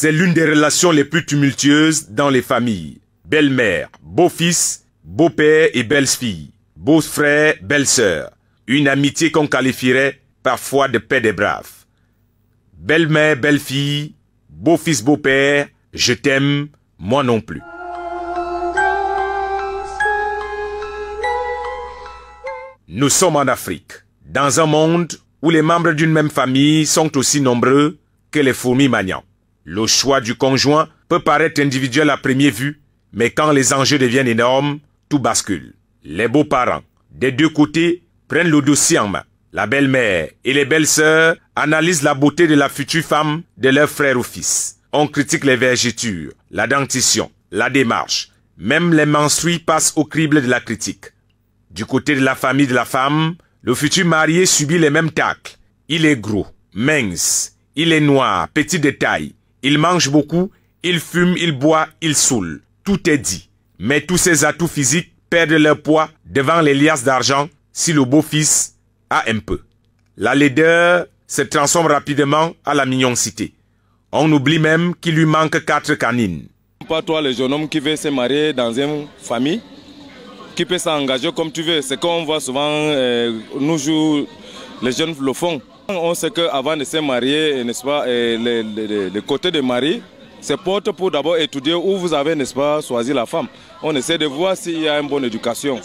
C'est l'une des relations les plus tumultueuses dans les familles. Belle-mère, beau-fils, beau-père et belle-fille, beau-frère, belle-sœur. Une amitié qu'on qualifierait parfois de paix des braves. Belle-mère, belle-fille, beau-fils, beau-père, je t'aime, moi non plus. Nous sommes en Afrique, dans un monde où les membres d'une même famille sont aussi nombreux que les fourmis maniant. Le choix du conjoint peut paraître individuel à première vue, mais quand les enjeux deviennent énormes, tout bascule. Les beaux-parents, des deux côtés, prennent le dossier en main. La belle-mère et les belles-sœurs analysent la beauté de la future femme de leur frère ou fils. On critique les vergetures, la dentition, la démarche. Même les menstrues passent au crible de la critique. Du côté de la famille de la femme, le futur marié subit les mêmes tacles. Il est gros, mince, il est noir, petit de taille. Il mange beaucoup, il fume, il boit, il saoule. Tout est dit. Mais tous ses atouts physiques perdent leur poids devant les liasses d'argent si le beau-fils a un peu. La laideur se transforme rapidement à la mignoncité. On oublie même qu'il lui manque 4 canines. Pas toi, le jeune homme qui veut se marier dans une famille, qui peut s'engager comme tu veux. C'est qu'on voit souvent, nous jours, les jeunes le font. On sait qu'avant de se marier, n'est-ce pas, le côté de mari se porte pour d'abord étudier où vous avez, n'est-ce pas, choisi la femme. On essaie de voir s'il y a une bonne éducation.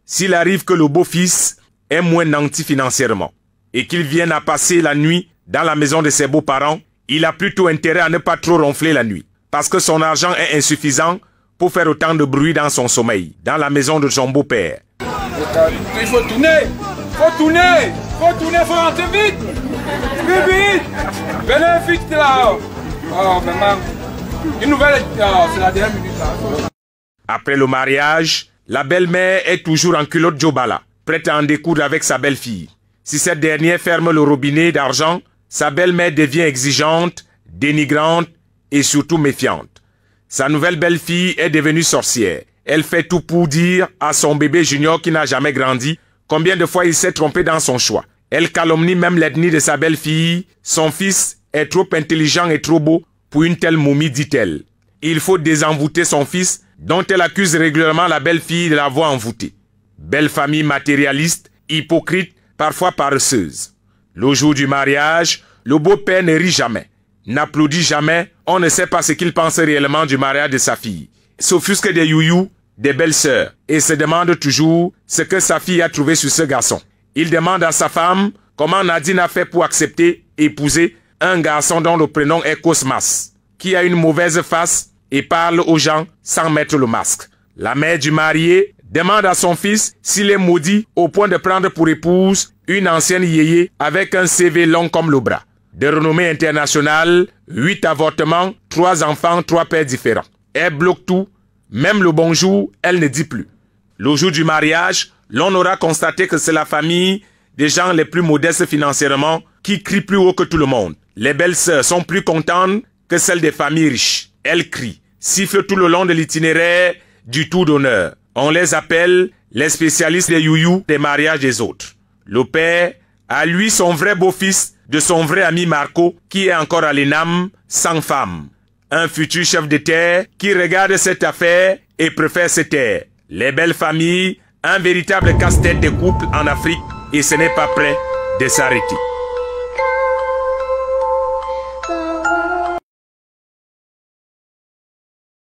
S'il arrive que le beau-fils est moins nanti financièrement et qu'il vienne à passer la nuit dans la maison de ses beaux-parents, il a plutôt intérêt à ne pas trop ronfler la nuit, parce que son argent est insuffisant pour faire autant de bruit dans son sommeil, dans la maison de son beau-père. Il faut tourner, faut rentrer vite, vite, venez vite là. Oh maman, une nouvelle, c'est la dernière minute là. Après le mariage, la belle-mère est toujours en culotte Jobala, prête à en découdre avec sa belle-fille. Si cette dernière ferme le robinet d'argent, sa belle-mère devient exigeante, dénigrante et surtout méfiante. Sa nouvelle belle-fille est devenue sorcière. Elle fait tout pour dire à son bébé junior qui n'a jamais grandi combien de fois il s'est trompé dans son choix. Elle calomnie même l'ethnie de sa belle-fille. Son fils est trop intelligent et trop beau pour une telle momie, dit-elle. Il faut désenvoûter son fils, dont elle accuse régulièrement la belle-fille de l'avoir envoûté. Belle famille matérialiste, hypocrite, parfois paresseuse. Le jour du mariage, le beau-père ne rit jamais, n'applaudit jamais, on ne sait pas ce qu'il pense réellement du mariage de sa fille. S'offusque des youyou, des belles-sœurs, et se demande toujours ce que sa fille a trouvé sur ce garçon. Il demande à sa femme comment Nadine a fait pour accepter, épouser un garçon dont le prénom est Cosmas, qui a une mauvaise face et parle aux gens sans mettre le masque. La mère du marié demande à son fils s'il est maudit au point de prendre pour épouse une ancienne yéyé avec un CV long comme le bras. De renommée internationale, 8 avortements, 3 enfants, 3 pères différents. Elle bloque tout, même le bonjour, elle ne dit plus. Le jour du mariage, l'on aura constaté que c'est la famille des gens les plus modestes financièrement qui crie plus haut que tout le monde. Les belles-sœurs sont plus contentes que celles des familles riches. Elles crient, sifflent tout le long de l'itinéraire du tour d'honneur. On les appelle les spécialistes des youyou des mariages des autres. Le père a lui son vrai beau-fils de son vrai ami Marco qui est encore à l'ENAM sans femme. Un futur chef de terre qui regarde cette affaire et préfère se taire. Les belles familles, un véritable casse-tête de couple en Afrique et ce n'est pas prêt de s'arrêter.